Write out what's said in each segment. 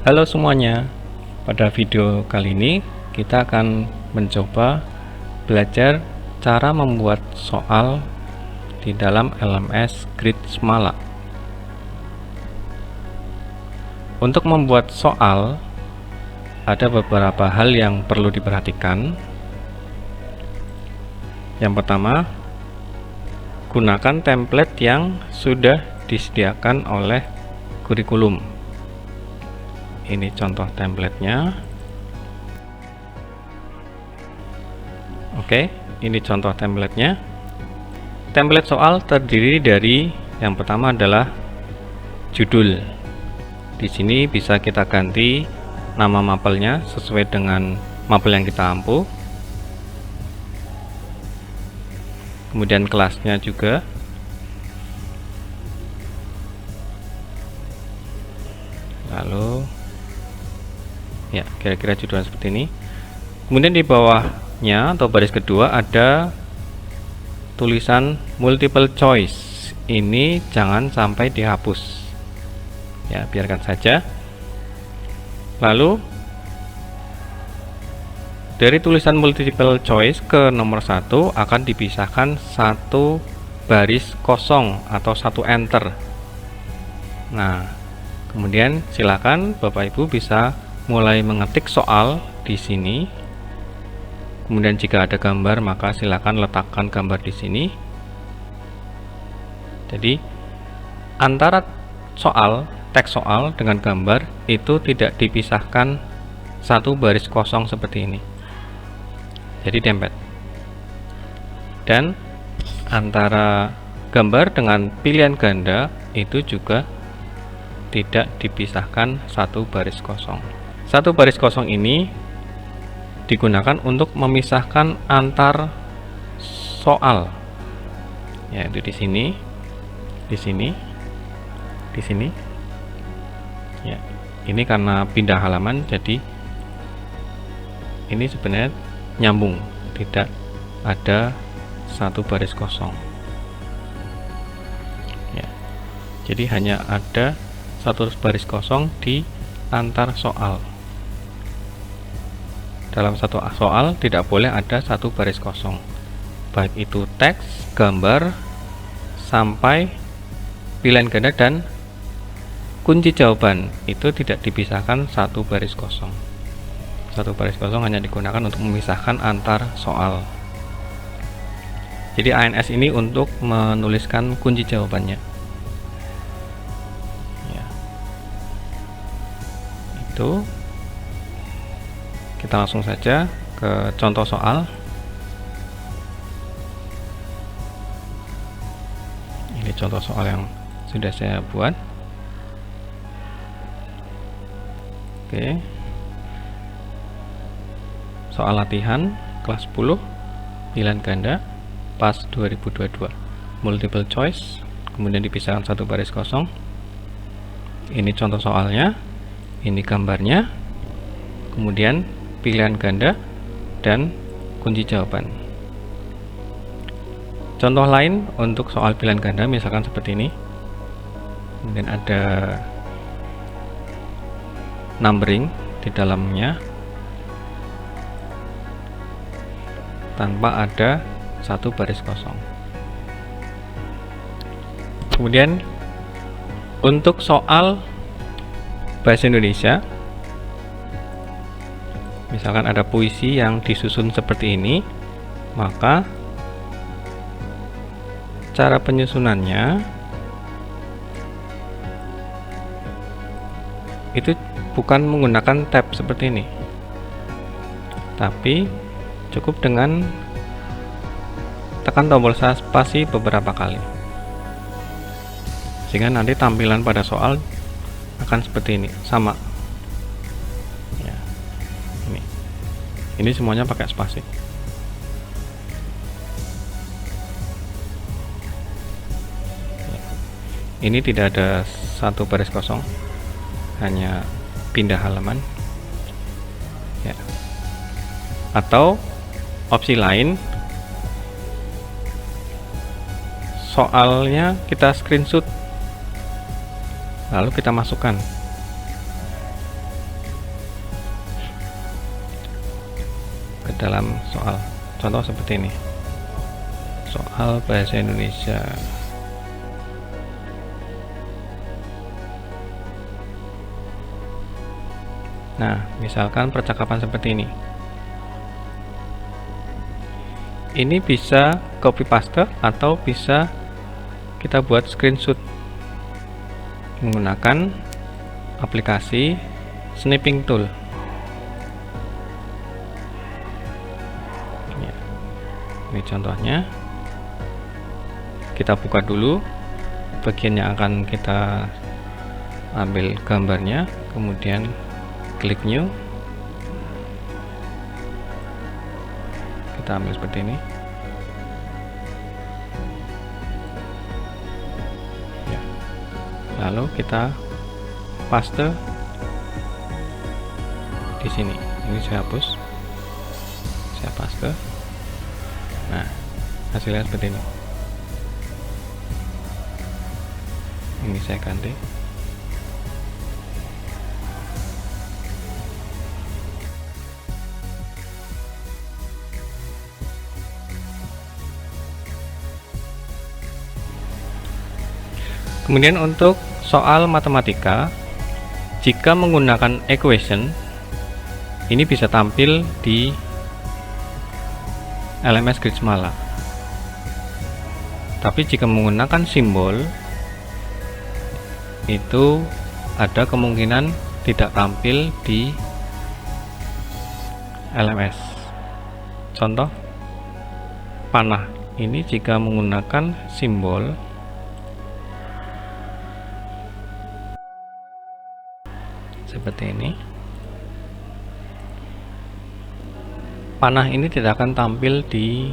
Halo semuanya, pada video kali ini kita akan mencoba belajar cara membuat soal di dalam LMS Grid Smala. Untuk membuat soal, ada beberapa hal yang perlu diperhatikan. Yang pertama, gunakan template yang sudah disediakan oleh kurikulum. Ini contoh templatenya. Oke, ini contoh templatenya. Template soal terdiri dari yang pertama adalah judul. Di sini bisa kita ganti nama mapelnya sesuai dengan mapel yang kita ampu. Kemudian kelasnya juga. Lalu ya, kira-kira judulnya seperti ini. Kemudian di bawahnya atau baris kedua ada tulisan multiple choice. Ini jangan sampai dihapus. Ya, biarkan saja. Lalu dari tulisan multiple choice ke nomor 1 akan dipisahkan satu baris kosong atau satu enter. Nah, kemudian silakan Bapak Ibu bisa mulai mengetik soal di sini. Kemudian jika ada gambar maka silakan letakkan gambar di sini. Jadi antara soal, teks soal dengan gambar itu tidak dipisahkan satu baris kosong seperti ini. Jadi dempet. Dan antara gambar dengan pilihan ganda itu juga tidak dipisahkan satu baris kosong. Satu baris kosong ini digunakan untuk memisahkan antar soal, yaitu di sini, di sini, di sini. Ya, ini karena pindah halaman, jadi ini sebenarnya nyambung, tidak ada satu baris kosong. Ya, jadi hanya ada satu baris kosong di antar soal. Dalam satu soal tidak boleh ada satu baris kosong, baik itu teks, gambar, sampai pilihan ganda dan kunci jawaban itu tidak dipisahkan satu baris kosong. Satu baris kosong hanya digunakan untuk memisahkan antar soal. Jadi ANS ini untuk menuliskan kunci jawabannya. Ya. Itu. Kita langsung saja ke contoh soal. Ini contoh soal yang sudah saya buat. Oke. Soal latihan kelas 10 pilihan ganda PAS 2022. Multiple choice, kemudian dipisahkan satu baris kosong. Ini contoh soalnya. Ini gambarnya. Kemudian pilihan ganda dan kunci jawaban. Contoh lain untuk soal pilihan ganda misalkan seperti ini. Kemudian ada numbering di dalamnya tanpa ada satu baris kosong. Kemudian untuk soal bahasa Indonesia, misalkan ada puisi yang disusun seperti ini, maka cara penyusunannya itu bukan menggunakan tab seperti ini, tapi cukup dengan tekan tombol spasi beberapa kali, sehingga nanti tampilan pada soal akan seperti ini, sama. Ini semuanya pakai spasi. Ini tidak ada satu baris kosong, hanya pindah halaman. Ya. Atau opsi lain, soalnya kita screenshot, lalu kita masukkan. dalam soal. Contoh seperti ini, soal bahasa Indonesia. Nah, misalkan percakapan seperti ini. Ini bisa copy paste atau bisa kita buat screenshot menggunakan aplikasi snipping tool. Ya, ini contohnya. Kita buka dulu bagian yang akan kita ambil gambarnya, kemudian klik new, kita ambil seperti ini ya. Lalu kita paste di sini. Ini saya hapus, saya paste. Nah, hasilnya seperti ini. Ini saya ganti. Kemudian untuk soal matematika, jika menggunakan equation, ini bisa tampil di LMS Gridsemala. Tapi jika menggunakan simbol, itu ada kemungkinan tidak tampil di LMS. Contoh, panah ini jika menggunakan simbol, seperti ini, panah ini tidak akan tampil di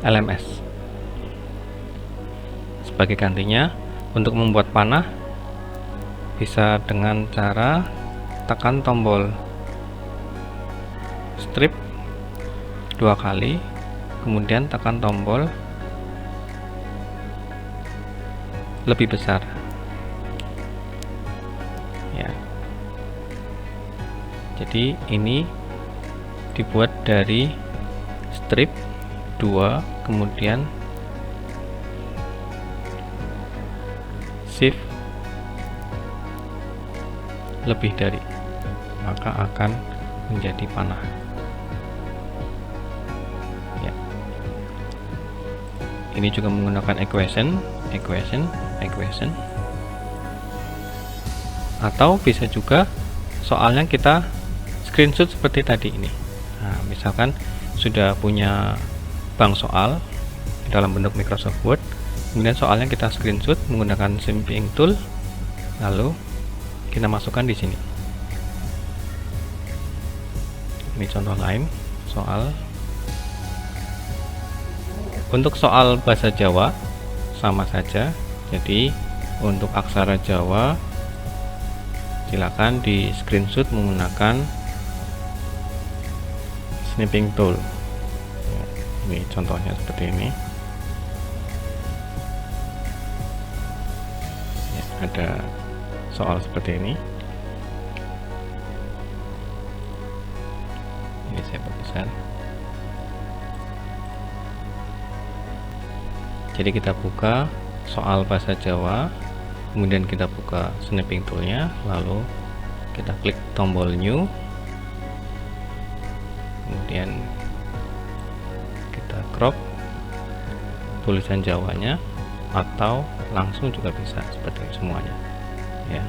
LMS. Sebagai gantinya, untuk membuat panah bisa dengan cara tekan tombol strip 2 kali, kemudian tekan tombol lebih besar ya. Jadi ini dibuat dari strip 2, kemudian shift lebih dari, maka akan menjadi panah ya. Ini juga menggunakan equation, atau bisa juga soalnya kita screenshot seperti tadi ini. Nah, misalkan sudah punya bank soal dalam bentuk Microsoft Word, kemudian soalnya kita screenshot menggunakan snipping tool, lalu kita masukkan di sini. Ini contoh lain soal. Untuk soal bahasa Jawa sama saja. Jadi untuk aksara Jawa silakan di screenshot menggunakan snipping tool. Ini contohnya seperti ini ya, ada soal seperti ini. Ini saya perbesar. Jadi kita buka soal bahasa Jawa, kemudian kita buka snipping toolnya, lalu kita klik tombol new, kemudian kita crop tulisan Jawanya, atau langsung juga bisa seperti semuanya ya.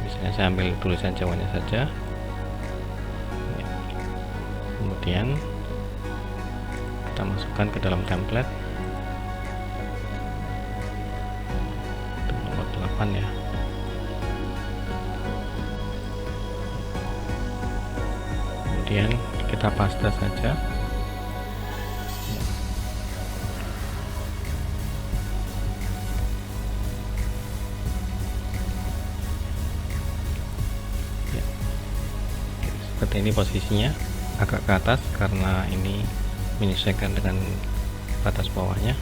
Misalnya saya ambil tulisan Jawanya saja ya. Kemudian kita masukkan ke dalam template untuk nomor 8 ya. Kemudian kita paste saja. Seperti ini posisinya, agak ke atas karena ini menyesuaikan dengan batas bawahnya.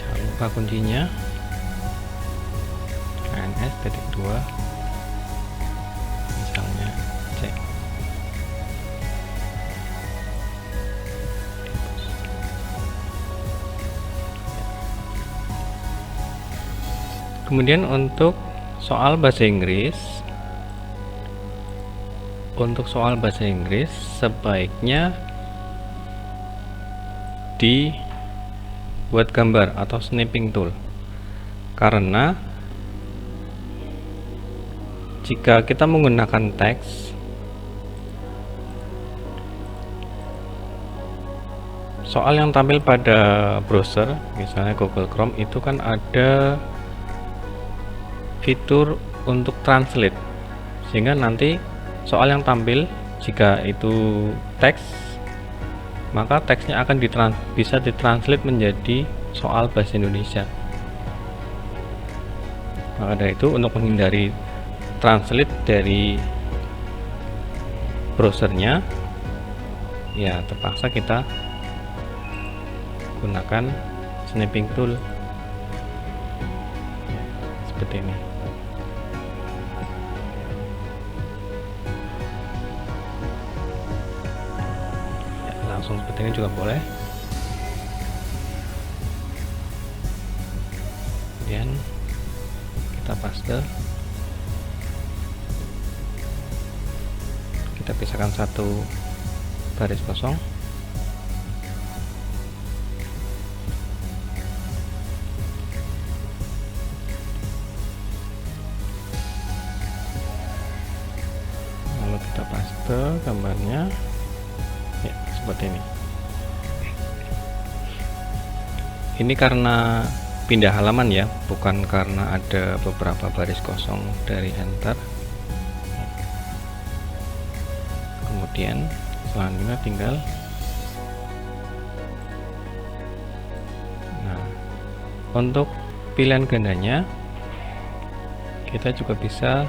Jangan lupa kuncinya kedua misalnya C. Kemudian untuk soal bahasa Inggris, sebaiknya dibuat gambar atau snapping tool, karena jika kita menggunakan teks, soal yang tampil pada browser misalnya Google Chrome itu kan ada fitur untuk translate, sehingga nanti soal yang tampil jika itu teks, maka teksnya akan bisa ditranslate menjadi soal bahasa Indonesia. Maka dari itu, untuk menghindari translate dari browsernya, ya terpaksa kita gunakan snapping tool seperti ini. Ya, langsung seperti ini juga boleh. Kemudian kita paste, kita pisahkan satu baris kosong, lalu kita paste gambarnya ya seperti ini. Ini karena pindah halaman ya, bukan karena ada beberapa baris kosong dari enter. Kemudian selanjutnya tinggal untuk pilihan gandanya kita juga bisa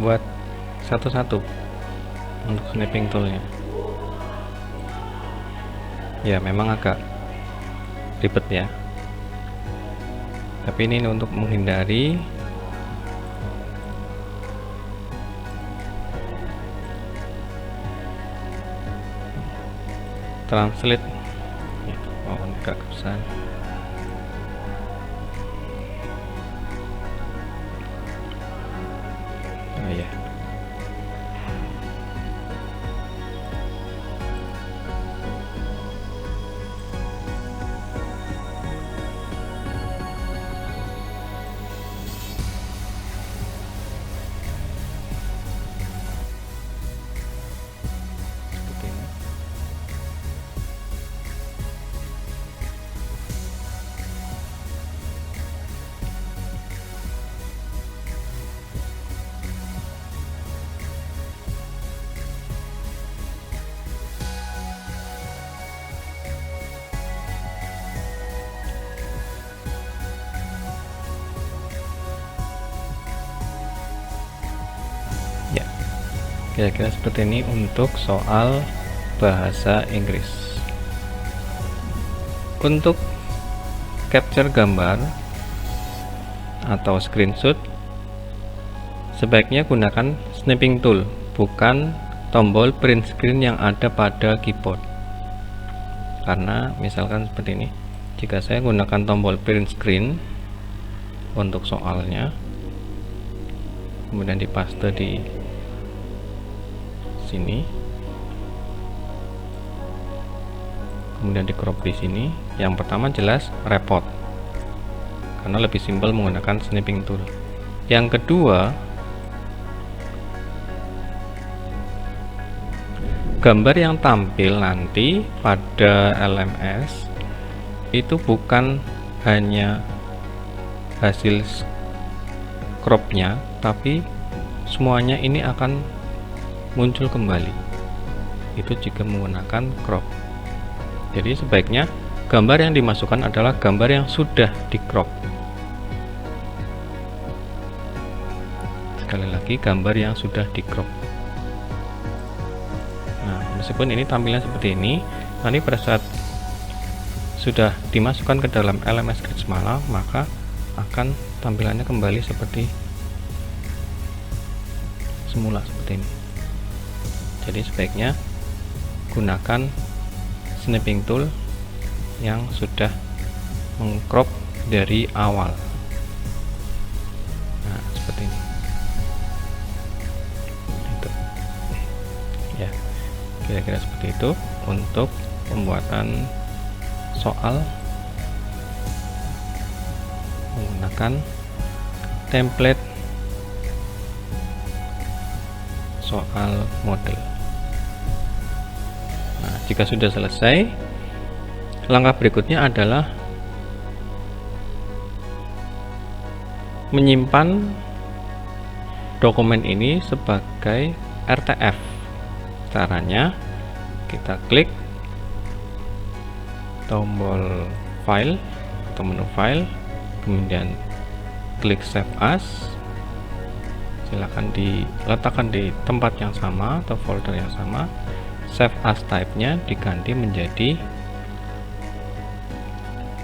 buat satu-satu untuk snapping toolnya. Ya memang agak ribet ya, tapi ini untuk menghindari translate. Oh enggak kesan. Oh ya. Kira-kira seperti ini untuk soal bahasa Inggris. Untuk capture gambar atau screenshot, sebaiknya gunakan snapping tool, bukan tombol print screen yang ada pada keyboard. Karena misalkan seperti ini, jika saya gunakan tombol print screen untuk soalnya, kemudian dipaste di sini, kemudian di crop di sini, yang pertama jelas repot karena lebih simpel menggunakan snapping tool. Yang kedua, gambar yang tampil nanti pada LMS itu bukan hanya hasil cropnya, tapi semuanya ini akan muncul kembali, itu jika menggunakan crop. Jadi sebaiknya gambar yang dimasukkan adalah gambar yang sudah di crop. Sekali lagi, gambar yang sudah di crop. Nah, meskipun ini tampilan seperti ini, nanti pada saat sudah dimasukkan ke dalam LMS Grid Smala, maka akan tampilannya kembali seperti semula seperti ini. Jadi sebaiknya gunakan snipping tool yang sudah mengcrop dari awal. Nah, seperti ini. Itu. Ya, kira-kira seperti itu untuk pembuatan soal menggunakan template soal model. Nah, jika sudah selesai, langkah berikutnya adalah menyimpan dokumen ini sebagai RTF. Caranya kita klik tombol file atau menu file, kemudian klik save as. Silakan diletakkan di tempat yang sama atau folder yang sama. Save as type-nya diganti menjadi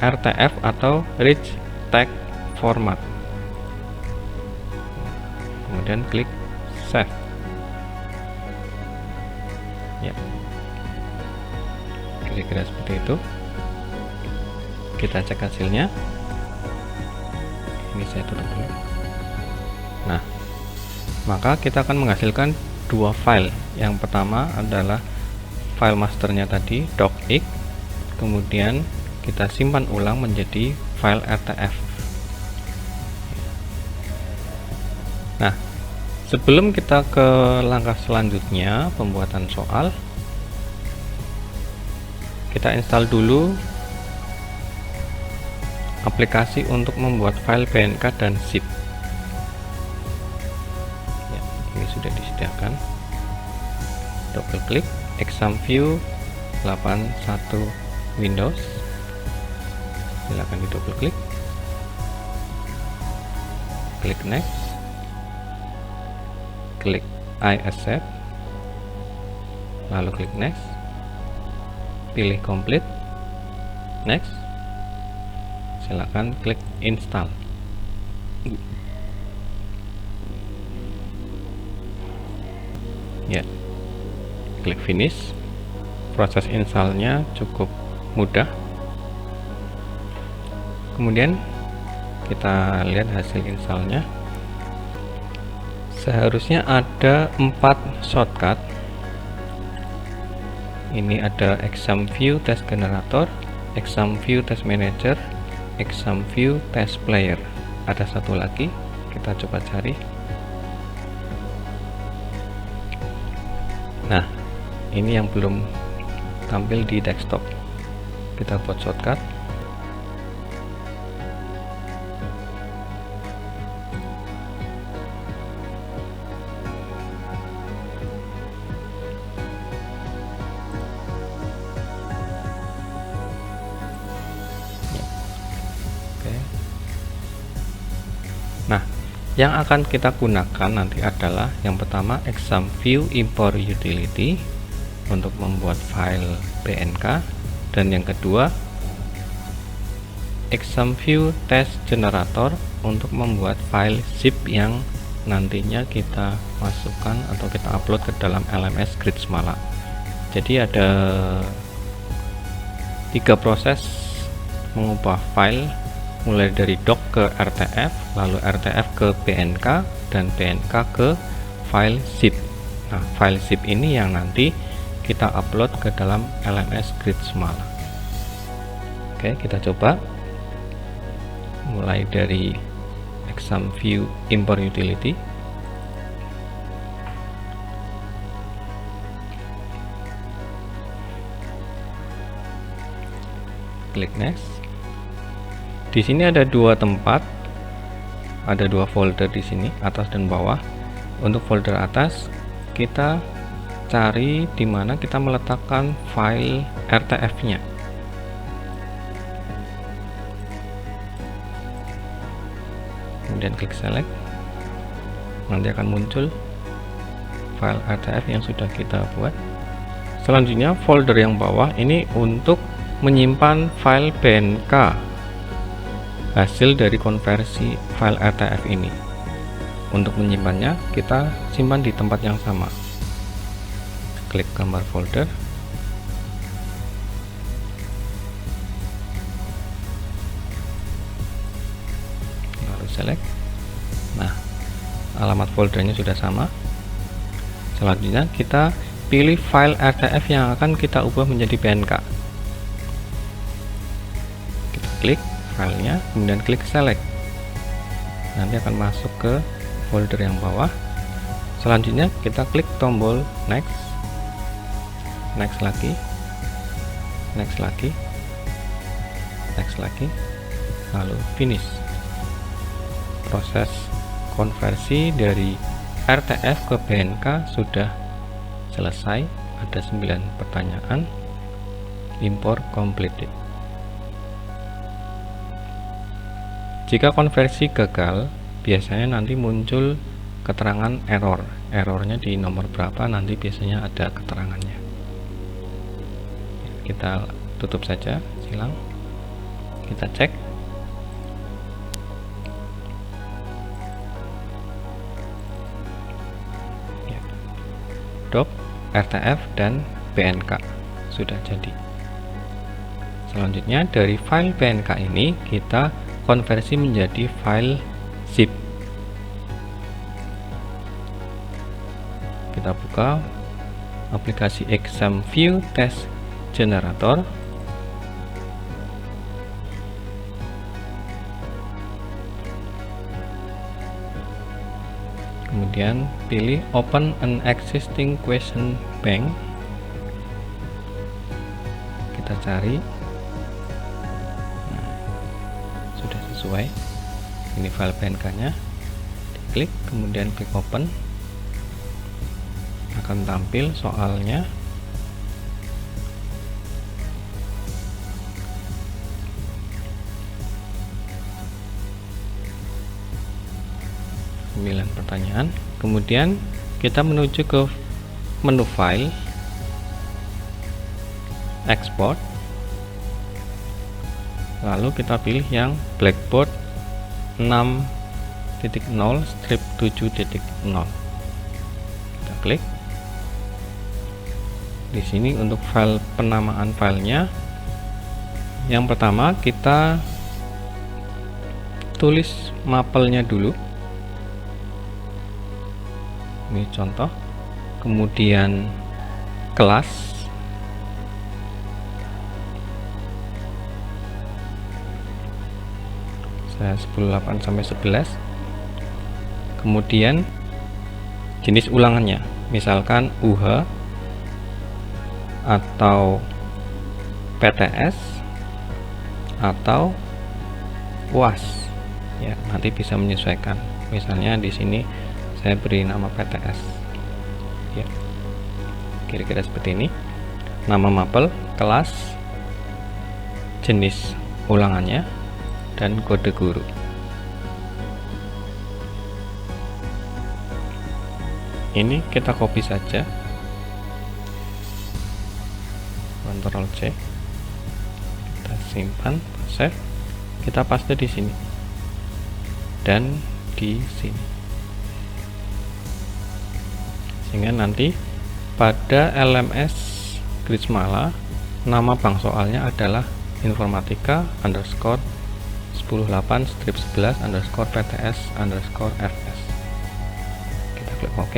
RTF atau Rich Text Format. Kemudian klik save. Ya, kira-kira seperti itu. Kita cek hasilnya. Ini saya tutup dulu. Nah, maka kita akan menghasilkan dua file. Yang pertama adalah file masternya tadi, docx, kemudian kita simpan ulang menjadi file RTF. Nah, sebelum kita ke langkah selanjutnya pembuatan soal, kita install dulu aplikasi untuk membuat file BNK dan zip. Ini sudah disediakan. Double klik ExamView 81 Windows. Silakan di double klik. Klik next. Klik I accept. Lalu klik next. Pilih complete. Next. Silakan klik install. Ya, klik finish. Proses installnya cukup mudah. Kemudian kita lihat hasil installnya. Seharusnya ada 4 shortcut. Ini ada ExamView Test Generator, ExamView Test Manager, ExamView Test Player. Ada satu lagi, kita coba cari. Nah, ini yang belum tampil di desktop. Kita buat shortcut. Oke. Nah, yang akan kita gunakan nanti adalah yang pertama ExamView Import Utility untuk membuat file BNK, dan yang kedua ExamView Test Generator untuk membuat file zip yang nantinya kita masukkan atau kita upload ke dalam LMS Grid Semala. Jadi ada 3 proses mengubah file, mulai dari doc ke RTF, lalu RTF ke BNK, dan BNK ke file zip. Nah, file zip ini yang nanti kita upload ke dalam LMS Grid Semala. Oke, kita coba. Mulai dari ExamView Import Utility. Klik next. Di sini ada 2 tempat, ada 2 folder di sini, atas dan bawah. Untuk folder atas kita cari di mana kita meletakkan file RTF-nya. Kemudian klik select. Nanti akan muncul file RTF yang sudah kita buat. Selanjutnya folder yang bawah ini untuk menyimpan file BNK. hasil dari konversi file RTF ini. Untuk menyimpannya, kita simpan di tempat yang sama. Klik gambar folder, lalu select. Nah, alamat foldernya sudah sama. Selanjutnya kita pilih file RTF yang akan kita ubah menjadi BNK. Kita klik filenya, kemudian klik select. Nanti akan masuk ke folder yang bawah. Selanjutnya kita klik tombol next, next lagi, next lagi, next lagi, lalu finish. Proses konversi dari RTF ke BNK sudah selesai. Ada 9 pertanyaan. Import completed. Jika konversi gagal, biasanya nanti muncul keterangan error. Errornya di nomor berapa, nanti biasanya ada keterangannya. Kita tutup saja, silang. Kita cek. Ya. DOP, RTF, dan BNK sudah jadi. Selanjutnya dari file BNK ini kita konversi menjadi file zip. Kita buka aplikasi Exam View Test Generator. Kemudian pilih Open an Existing Question Bank. Kita cari. Nah, sudah sesuai. Ini file BNK-nya. Diklik, kemudian klik Open. Akan tampil soalnya. Pertanyaan. Kemudian kita menuju ke menu file, export, lalu kita pilih yang Blackboard 6.0 strip 7.0. Kita klik. Di sini untuk file penamaan filenya, yang pertama kita tulis mapelnya dulu. Ini contoh. Kemudian kelas, saya 10.8 sampai 11. Kemudian jenis ulangannya, misalkan UH atau PTS atau UAS. Ya, nanti bisa menyesuaikan. Misalnya di sini saya beri nama PTS. Ya, kira-kira seperti ini. Nama mapel, kelas, jenis ulangannya, dan kode guru. Ini kita copy saja. Ctrl C. Kita simpan, save. Kita paste di sini dan di sini. Sehingga nanti pada LMS Grismala nama bank soalnya adalah informatika underscore 10.8 strip 11 underscore PTS underscore FS. Kita klik OK.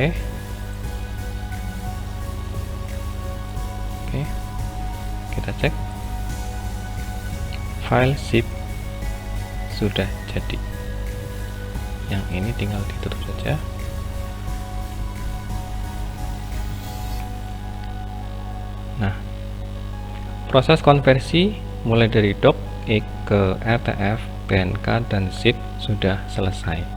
Oke, kita cek file zip sudah jadi. Yang ini tinggal ditutup saja. Nah, proses konversi mulai dari DOC ke RTF, BNK, dan zip sudah selesai.